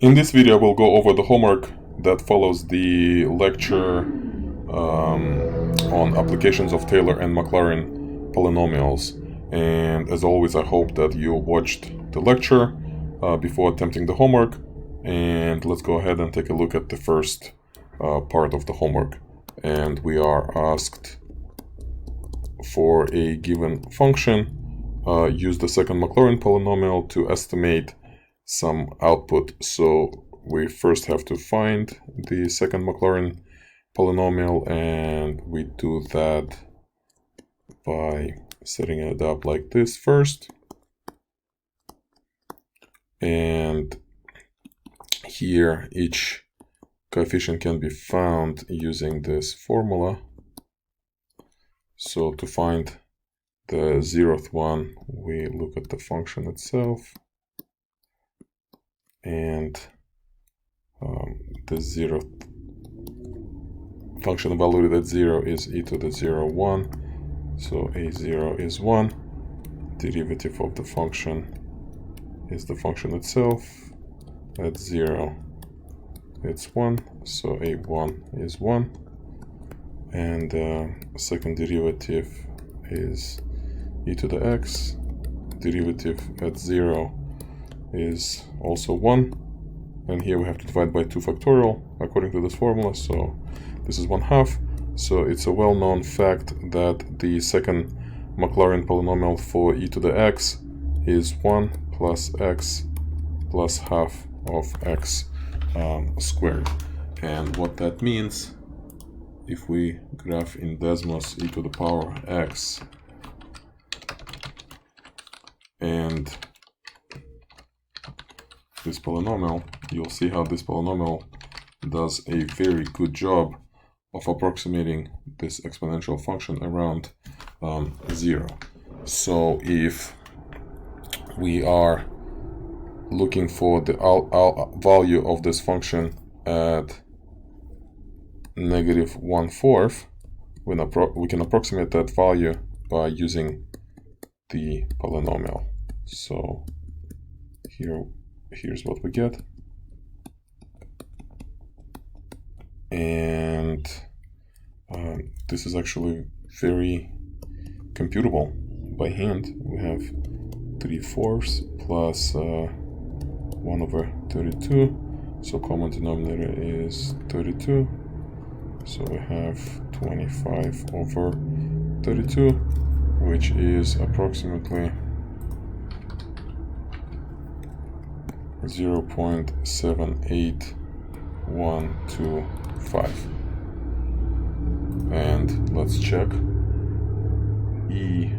In this video, we'll go over the homework that follows the lecture on applications of Taylor and Maclaurin polynomials. And as always, I hope that you watched the lecture before attempting the homework. And let's go ahead and take a look at the first part of the homework. And we are asked for a given function, use the second Maclaurin polynomial to estimate some output. So we first have to find the second Maclaurin polynomial, and we do that by setting it up like this first. And here each coefficient can be found using this formula. So to find the 0th one, we look at the function itself, and the 0th function evaluated at 0 is e to the 0, 1. So a0 is 1. Derivative of the function is the function itself. At 0, it's 1. So a1 is 1. And second derivative is e to the x. Derivative at 0 is also 1. And here we have to divide by 2 factorial according to this formula. So this is 1/2. So it's a well-known fact that the second Maclaurin polynomial for e to the x is 1 plus x plus half of x squared. And what that means, if we graph in Desmos e to the power x and this polynomial, you'll see how this polynomial does a very good job of approximating this exponential function around 0. So if we are looking for the value of this function at -1/4, we can approximate that value by using the polynomial. So here's what we get. And this is actually very computable by hand. We have 3/4 plus 1/32. So common denominator is 32. So we have 25/32, which is approximately 0.78125. And let's check. E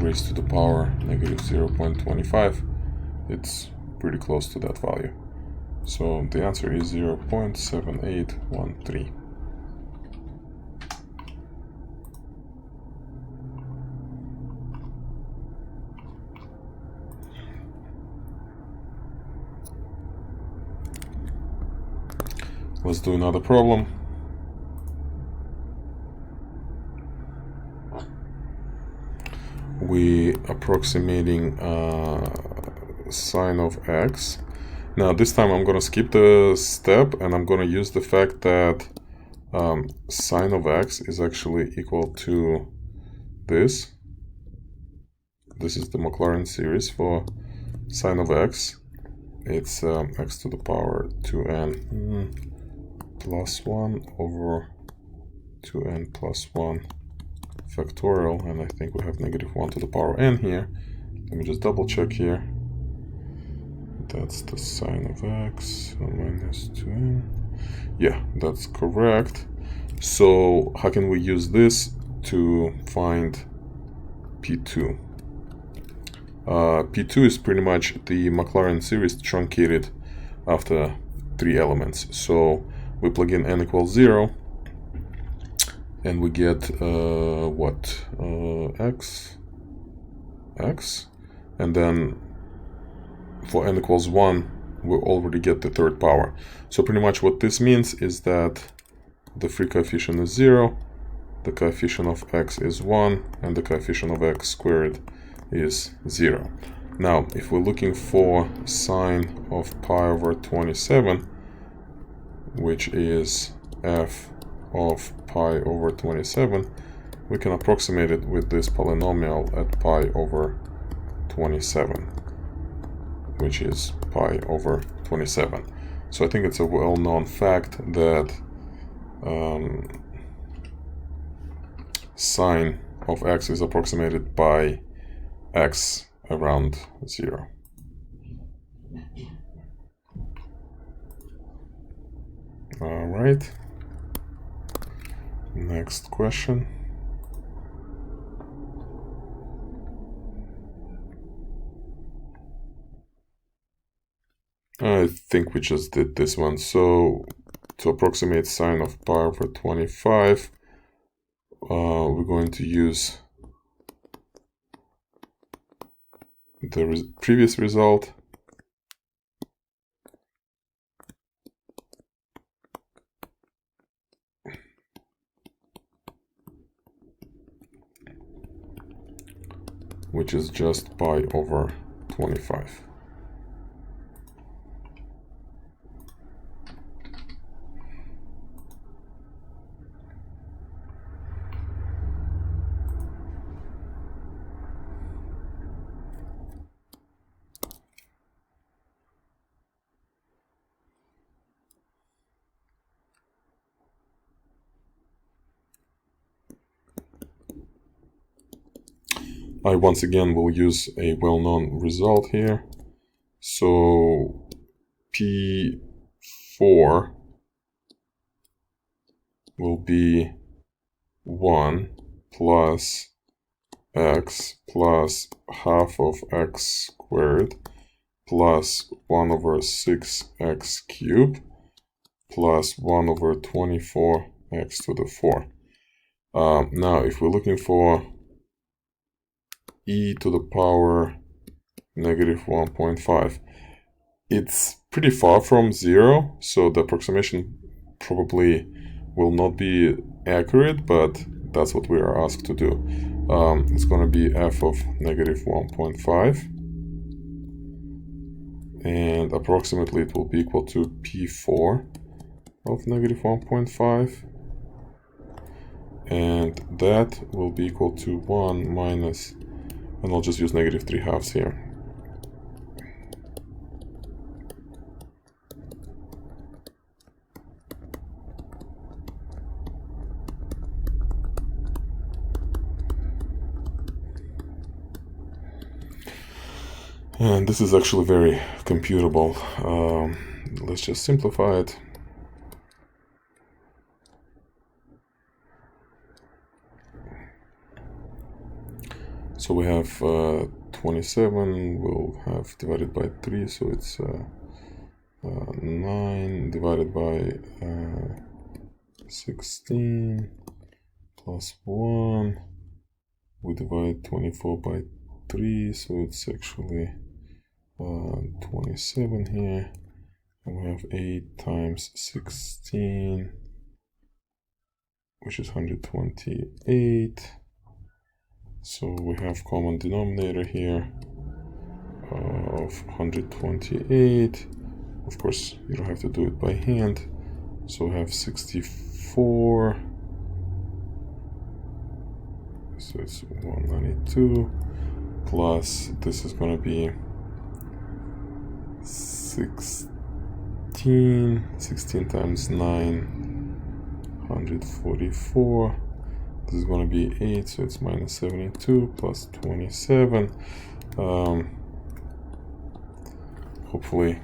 raised to the power -0.25. It's pretty close to that value. So the answer is 0.7813. Let's do another problem. We approximating sine of x. Now this time I'm gonna skip the step, and I'm gonna use the fact that sine of x is actually equal to this. This is the Maclaurin series for sine of x. It's x to the power 2n plus 1 over 2n plus 1 factorial, and I think we have -1 to the power n here. Let me just double check here. That's the sine of x minus 2n. Yeah, that's correct. So how can we use this to find P2? P2 is pretty much the Maclaurin series truncated after 3 elements. So we plug in n equals 0, and we get x, and then for n equals 1, we already get the third power. So pretty much what this means is that the free coefficient is 0, the coefficient of x is 1, and the coefficient of x squared is 0. Now, if we're looking for sine of pi over 27, which is f of pi over 27, we can approximate it with this polynomial at pi over 27, which is pi over 27. So I think it's a well-known fact that sine of x is approximated by x around 0. All right. Next question. I think we just did this one. So to approximate sine of pi over 25, we're going to use the previous result. Which is just pi over 25. I once again will use a well-known result here. So P4 will be 1 plus x plus half of x squared plus 1 over 6x cubed plus 1 over 24x to the 4. Now, if we're looking for e to the power negative 1.5, it's pretty far from 0, so the approximation probably will not be accurate, but that's what we are asked to do. It's going to be f of negative 1.5, and approximately it will be equal to P4 of negative 1.5, and that will be equal to 1 minus, and I'll just use negative 3/2 here. And this is actually very computable. Let's just simplify it. So we have 27 we'll have divided by 3, so it's 9 divided by 16 plus 1. We divide 24 by 3, so it's actually 27 here. And we have 8 times 16, which is 128. So we have common denominator here of 128. Of course, you don't have to do it by hand. So we have 64. So it's 192 plus, this is going to be 16 times 9, 144. This is going to be 8, so it's minus 72 plus 27. Hopefully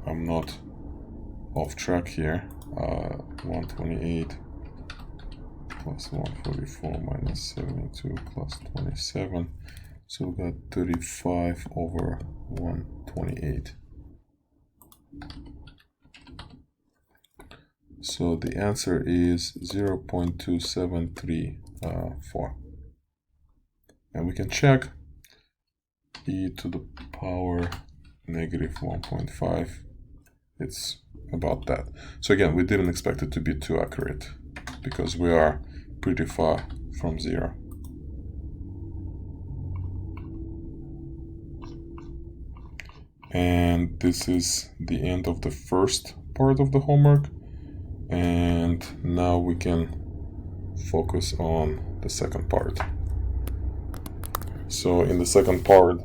I'm not off track here. 128 plus 144 minus 72 plus 27. So we got 35 over 128. So the answer is 0.2734. And we can check e to the power negative 1.5. It's about that. So again, we didn't expect it to be too accurate because we are pretty far from 0. And this is the end of the first part of the homework. And now we can focus on the second part. So in the second part,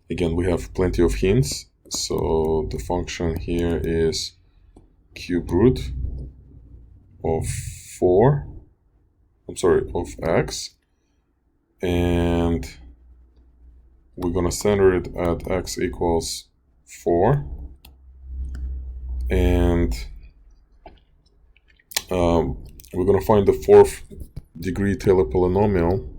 again, we have plenty of hints. So the function here is cube root of of x, and we're gonna center it at x equals 4, and we're gonna find the 4th degree Taylor polynomial.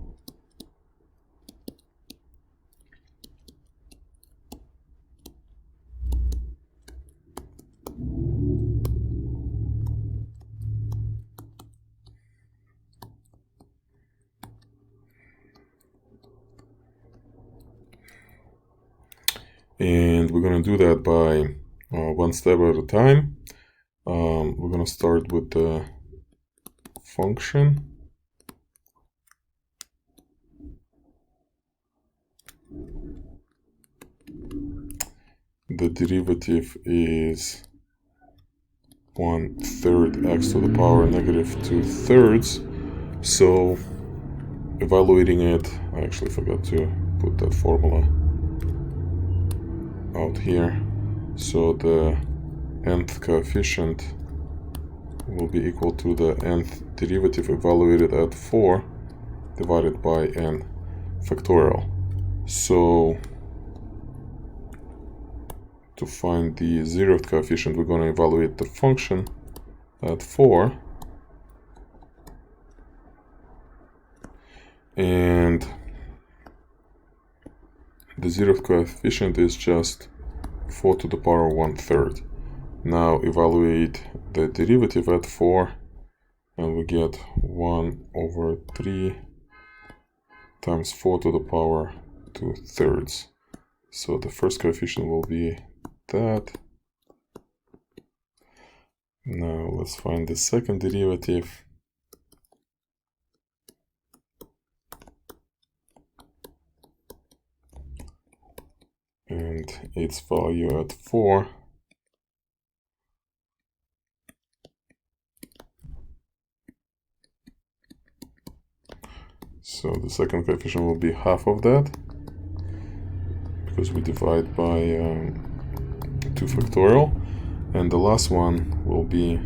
And we're going to do that by one step at a time. We're going to start with the function. The derivative is 1/3 x to the power negative 2/3. So evaluating it, I actually forgot to put that formula out here. So the nth coefficient will be equal to the nth derivative evaluated at 4 divided by n factorial. So to find the 0th coefficient, we're going to evaluate the function at 4, and the 0th coefficient is just 4 to the power 1/3. Now evaluate the derivative at 4, and we get 1/3 times 4 to the power 2/3. So the first coefficient will be that. Now let's find the second derivative. And its value at 4. So the second coefficient will be half of that, because we divide by 2 factorial. And the last one will be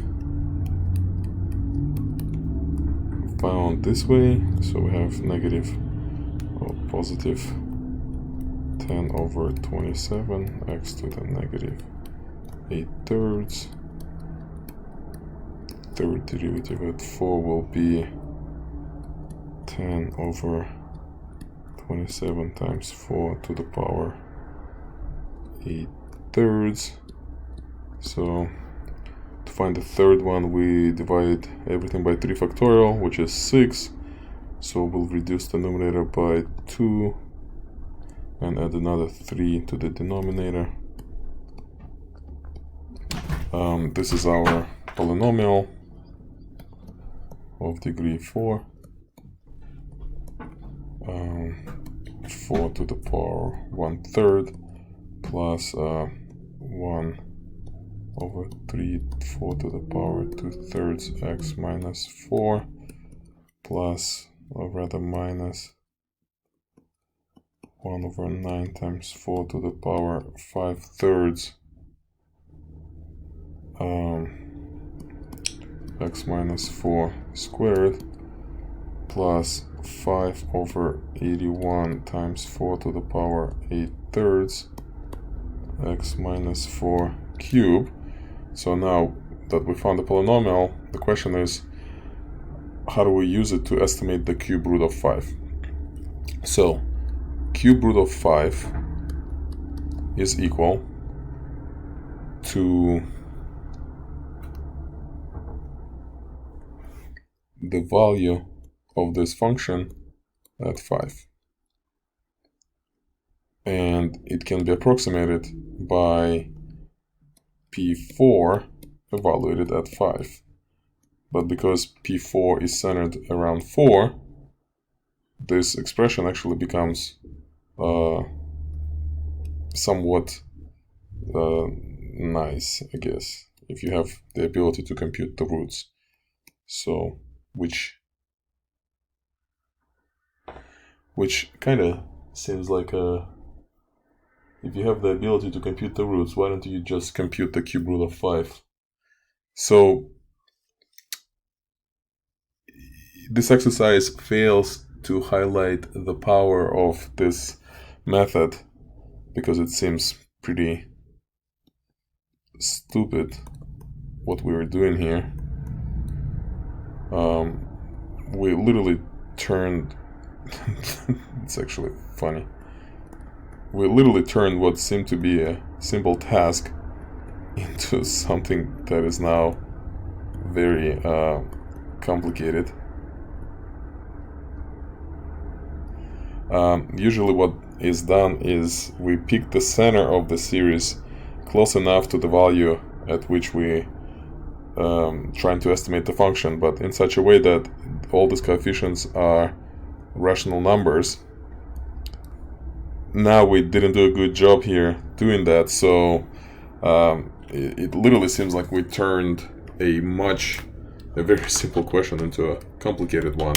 found this way. So we have negative or positive 10/27 x to the negative 8/3. Third derivative at 4 will be 10/27 times 4 to the power 8/3. So to find the third one, we divide everything by 3 factorial, which is 6. So we'll reduce the numerator by 2 and add another 3 to the denominator. This is our polynomial of degree 4. 4 to the power 1/3 plus 1/3 4 to the power 2/3 x minus 4 plus, or rather minus 1/9 times 4 to the power 5/3 x minus 4 squared plus 5/81 times 4 to the power 8/3 x minus 4 cube. So now that we found the polynomial, the question is, how do we use it to estimate the cube root of 5? So cube root of 5 is equal to the value of this function at 5. And it can be approximated by P4 evaluated at 5. But because P4 is centered around 4, this expression actually becomes somewhat nice, I guess, if you have the ability to compute the roots. So, which kind of seems like if you have the ability to compute the roots, why don't you just compute the cube root of 5? So this exercise fails to highlight the power of this method because it seems pretty stupid what we were doing here. We literally turned it's actually funny. We literally turned what seemed to be a simple task into something that is now very complicated. Usually what is done is we pick the center of the series close enough to the value at which we trying to estimate the function, but in such a way that all these coefficients are rational numbers. Now we didn't do a good job here doing that, so it literally seems like we turned a very simple question into a complicated one.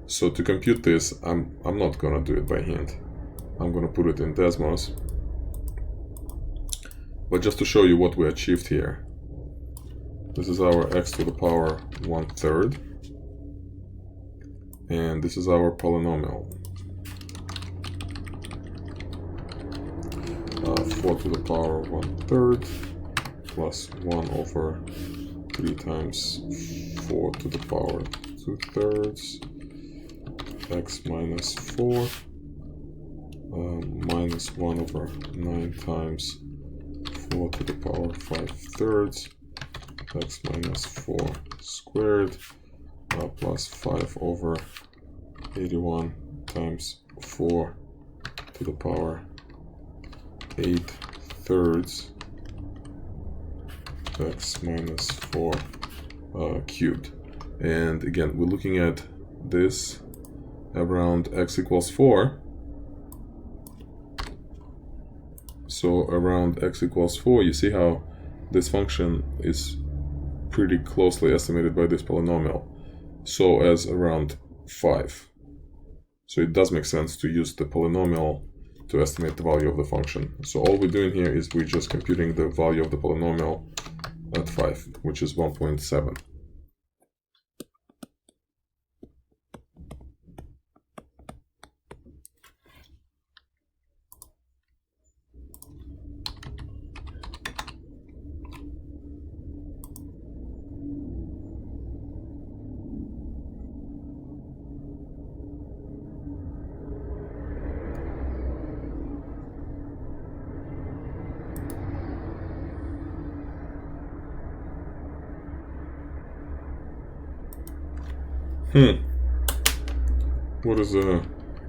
So to compute this, I'm not gonna do it by hand. I'm gonna put it in Desmos. But just to show you what we achieved here, this is our x to the power 1/3, and this is our polynomial. 4 to the power 1/3 plus 1 over 3 times 4 to the power 2/3 x minus 4 minus 1 over 9 times 4 to the power 5/3 x minus 4 squared plus 5 over 81 times 4 to the power 8/3 x minus 4 cubed. And again, we're looking at this around x equals 4. So around x equals 4, you see how this function is pretty closely estimated by this polynomial. So as around 5. So it does make sense to use the polynomial to estimate the value of the function. So all we're doing here is we're just computing the value of the polynomial at 5, which is 1.7. What is a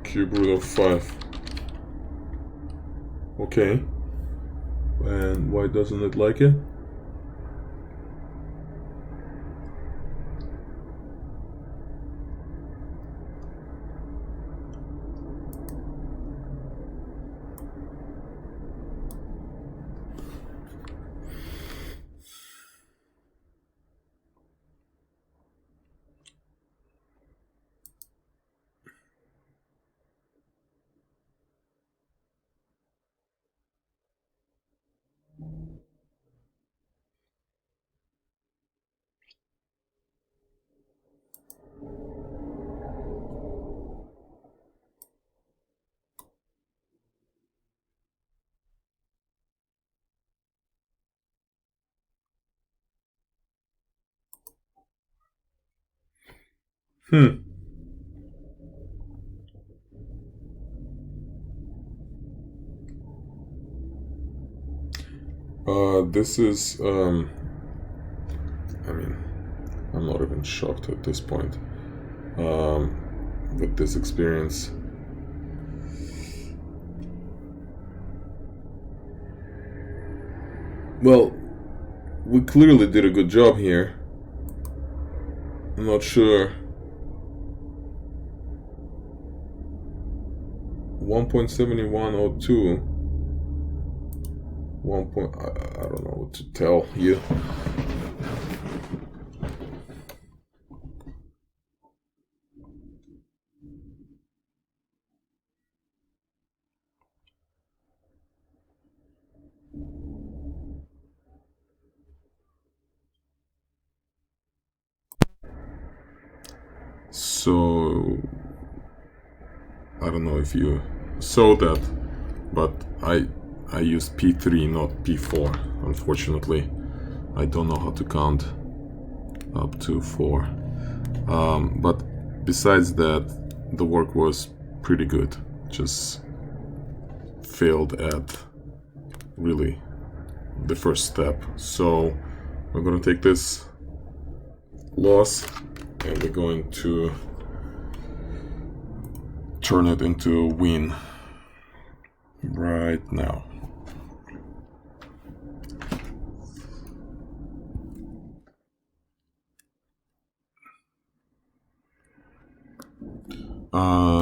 cube root of 5? Okay. And why doesn't it like it? This is, I mean, I'm not even shocked at this point with this experience. Well, we clearly did a good job here. I'm not sure. 1.7102 1 point, I don't know what to tell you. So I don't know if you saw that, but I used P3, not P4. Unfortunately, I don't know how to count up to 4. But besides that, the work was pretty good. Just failed at really the first step. So we're going to take this loss and we're going to turn it into a win right now.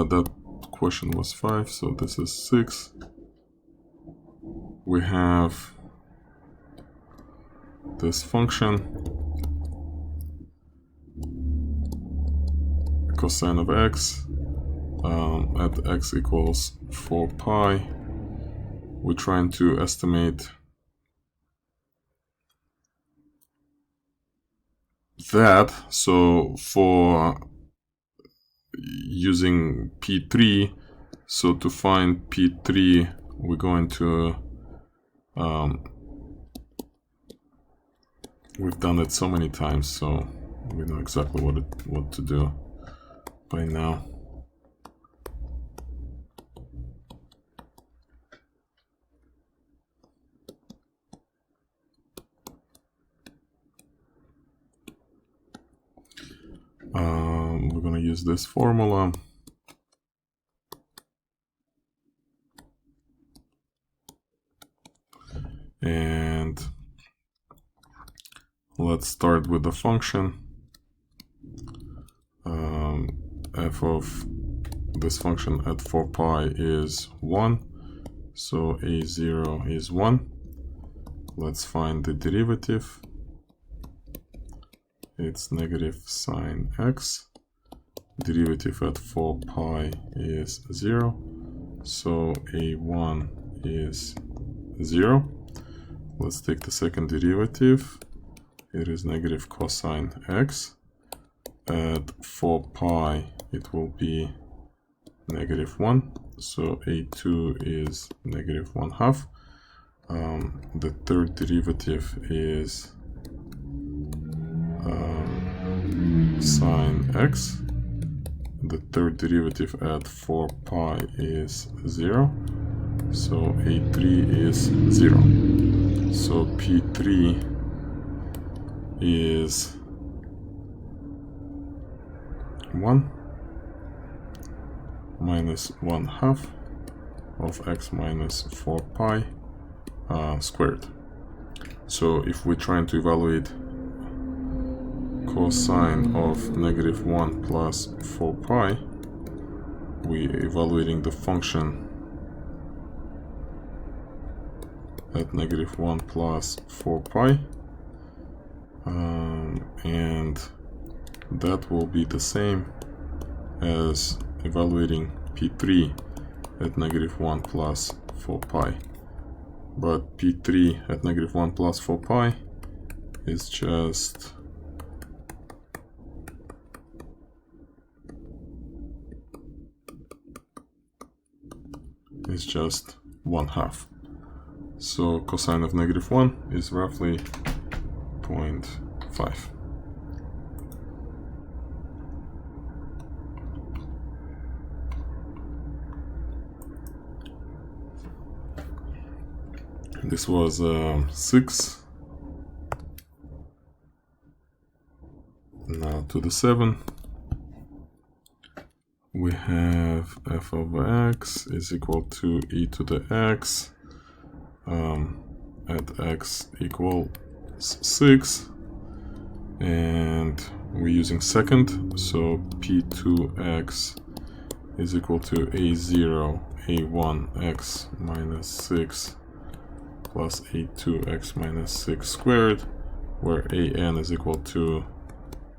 That question was 5, so this is 6. We have this function cosine of x at x equals 4 pi. We're trying to estimate that. So for using P3, so to find P3, we're going to we've done it so many times, so we know exactly what to do by now. We're going to use this formula. And let's start with the function. F of this function at 4 pi is 1. So a0 is 1. Let's find the derivative. It's negative sine x. Derivative at 4 pi is 0. So a1 is 0. Let's take the second derivative. It is negative cosine x. At 4 pi it will be negative 1. So a2 is negative 1/2. The third derivative is sine x. The third derivative at 4 pi is 0. So a3 is 0. So P3 is 1 minus 1/2 of x minus 4 pi squared. So if we're trying to evaluate cosine of negative 1 plus 4 pi, we're evaluating the function at negative 1 plus 4 pi, and that will be the same as evaluating P3 at negative 1 plus 4 pi. But P3 at negative 1 plus 4 pi is just is just 1/2. So cosine of negative 1 is roughly 0.5. This was 6. Now to the 7. We have f of x is equal to e to the x at x equals 6, and we're using second, so p2x is equal to a0 a1 x minus 6 plus a2x minus 6 squared, where an is equal to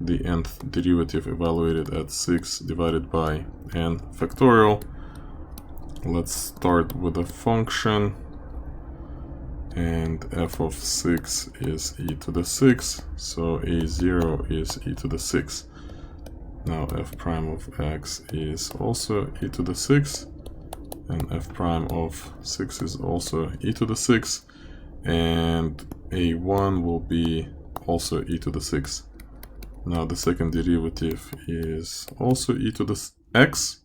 the nth derivative evaluated at 6 divided by n factorial. Let's start with a function, and f of 6 is e to the 6, so a0 is e to the 6. Now f prime of x is also e to the 6, and f prime of 6 is also e to the 6, and a1 will be also e to the 6. Now the second derivative is also e to the x.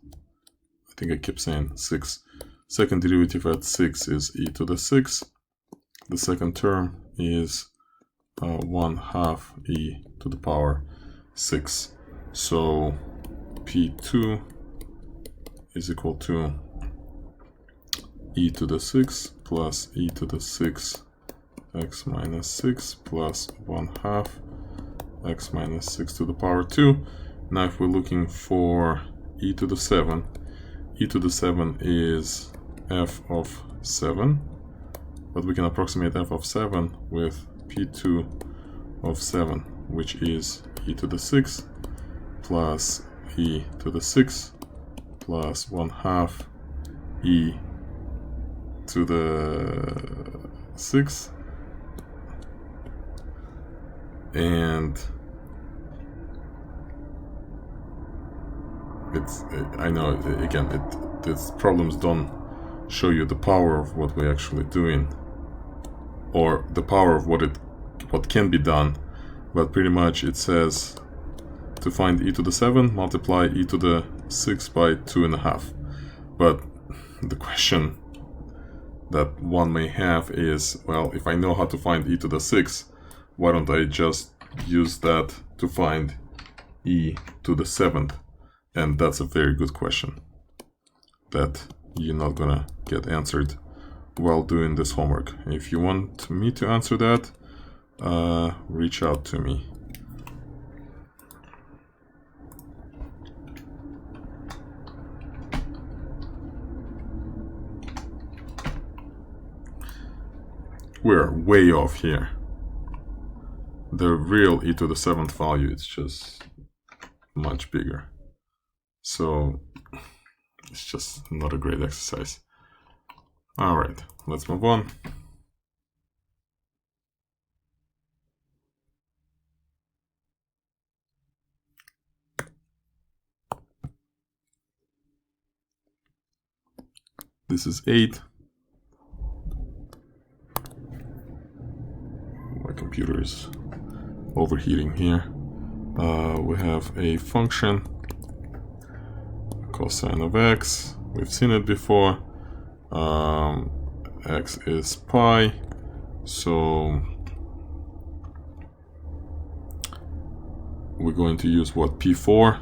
I think I keep saying 6. Second derivative at 6 is e to the 6. The second term is 1/2 e to the power 6. So p2 is equal to e to the 6 plus e to the 6 x minus 6 plus 1/2 x minus 6 to the power 2. Now if we're looking for e to the 7, e to the 7 is f of 7, but we can approximate f of 7 with p2 of 7, which is e to the 6 plus e to the 6 plus 1/2 e to the 6, and it's, I know, again, these problems don't show you the power of what we're actually doing, or the power of what can be done, but pretty much it says to find e to the 7, multiply e to the 6 by 2.5. But the question that one may have is, well, if I know how to find e to the 6, why don't I just use that to find e to the 7th? And that's a very good question that you're not gonna get answered while doing this homework. If you want me to answer that, reach out to me. We're way off here. The real e to the 7th value is just much bigger. So it's just not a great exercise. All right, let's move on. This is 8. My computer is overheating here. We have a function, cosine of x. We've seen it before. X is pi, so we're going to use what, p4.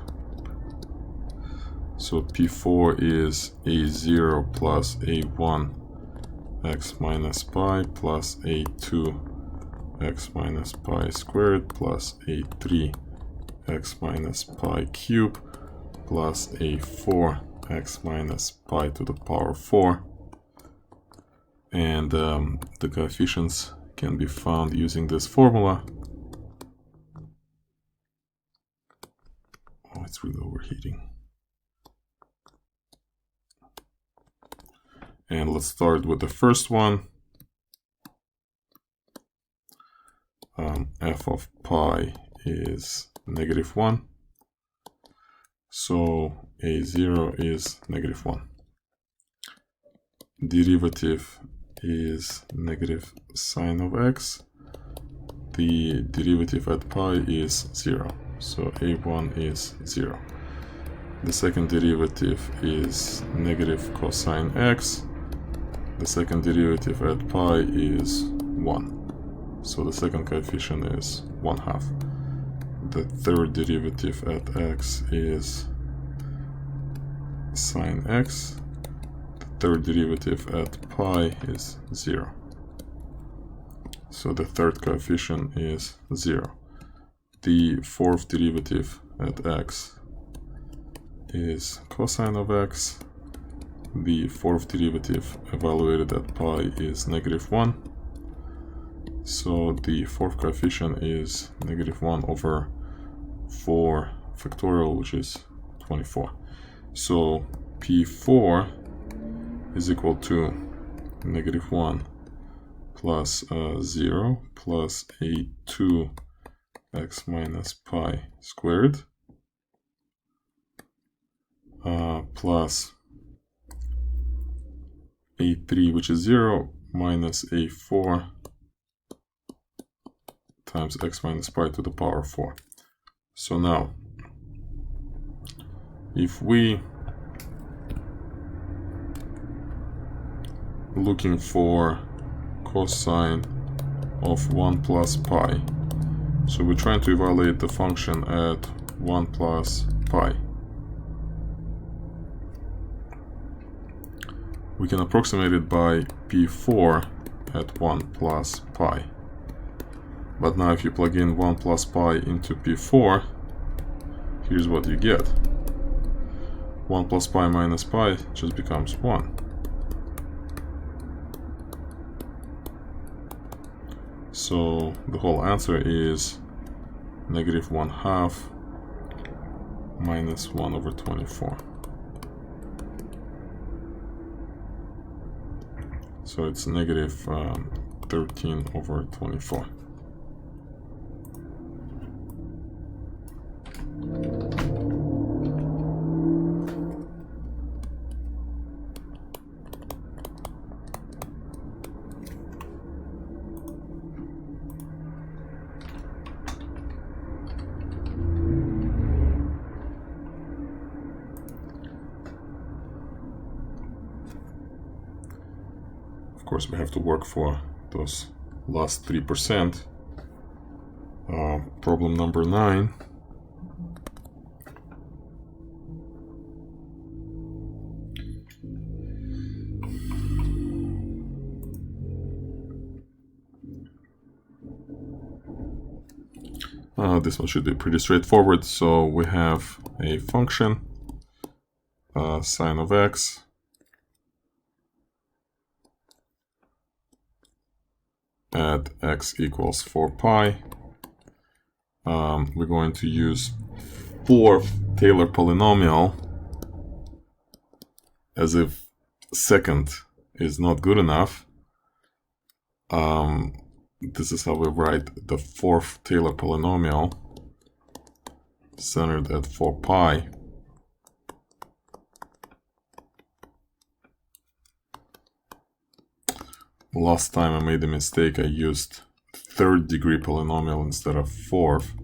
So p4 is a0 plus a1 x minus pi plus a2 x minus pi squared plus a3 x minus pi cube plus a4 x minus pi to the power 4. And the coefficients can be found using this formula. Oh, it's really overheating. And let's start with the first one. F of pi is -1. So a0 is -1. Derivative is negative sine of x. The derivative at pi is 0. So a1 is 0. The second derivative is negative cosine x. The second derivative at pi is 1. So the second coefficient is 1/2. The third derivative at x is sine x. The third derivative at pi is 0. So the third coefficient is 0. The fourth derivative at x is cosine of x. The fourth derivative evaluated at pi is -1. So the fourth coefficient is -1 over 4 factorial, which is 24. So P4 is equal to -1 plus 0 plus a2 x minus pi squared plus a3, which is 0, minus a4 times x minus pi to the power 4. So now, if we looking for cosine of 1 plus pi, so we're trying to evaluate the function at 1 plus pi. We can approximate it by P4 at 1 plus pi. But now if you plug in 1 plus pi into P4, here's what you get. 1 plus pi minus pi just becomes 1. So the whole answer is -1/2 minus 1 over 24. So it's -13 over 24. Of course, we have to work for those last 3%. Problem number 9. This one should be pretty straightforward. So we have a function, sine of x, at x equals 4 pi. We're going to use fourth Taylor polynomial, as if second is not good enough. This is how we write the fourth Taylor polynomial, centered at 4 pi. Last time I made a mistake. I used third degree polynomial instead of fourth.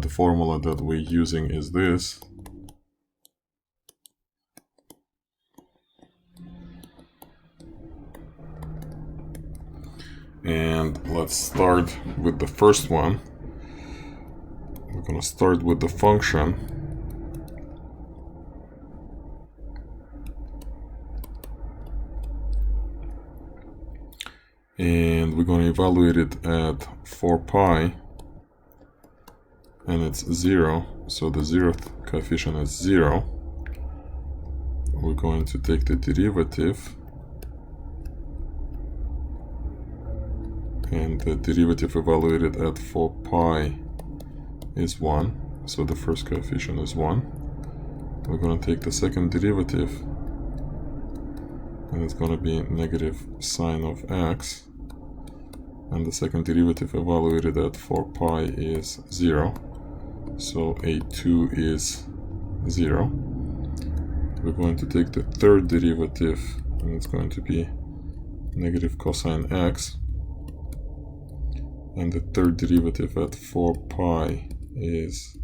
The formula that we're using is this. And let's start with the first one. We're going to start with the function. And we're going to evaluate it at 4 pi. And it's 0. So the 0th coefficient is 0. We're going to take the derivative. And the derivative evaluated at 4 pi is 1. So the first coefficient is 1. We're going to take the second derivative. And it's going to be negative sine of x. And the second derivative evaluated at 4 pi is 0. So a2 is 0. We're going to take the third derivative, and it's going to be negative cosine x. And the third derivative at 4 pi is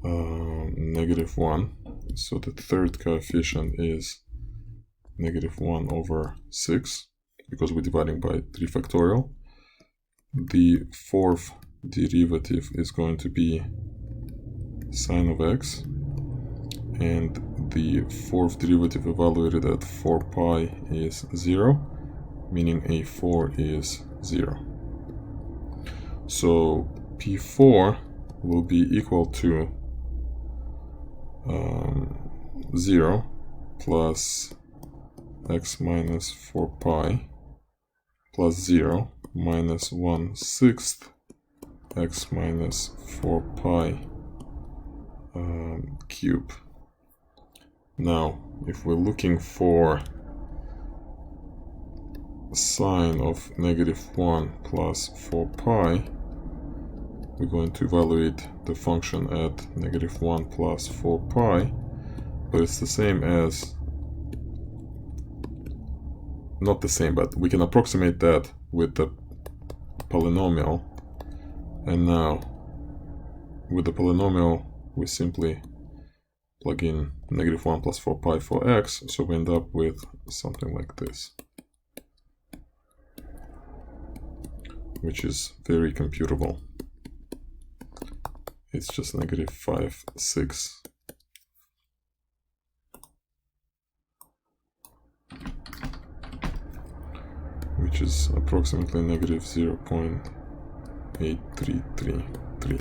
-1. So the third coefficient is -1 over 6, because we're dividing by 3 factorial. The fourth derivative is going to be sine of x. And the fourth derivative evaluated at 4 pi is 0, meaning a4 is 0. So P4 will be equal to 0 plus x minus 4 pi plus 0 minus 1/6 x minus 4 pi cube. Now, if we're looking for sine of -1 plus 4 pi, we're going to evaluate the function at -1 plus 4 pi, but it's the same as, not the same, but we can approximate that with the polynomial. And now, with the polynomial, we simply plug in -1 plus 4 pi for x, so we end up with something like this, which is very computable. It's just -5/6. Which is approximately -0.8333.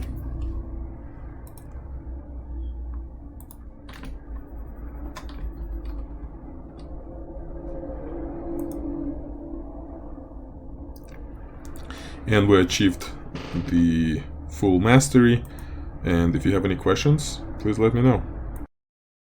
And we achieved the full mastery. And if you have any questions, please let me know.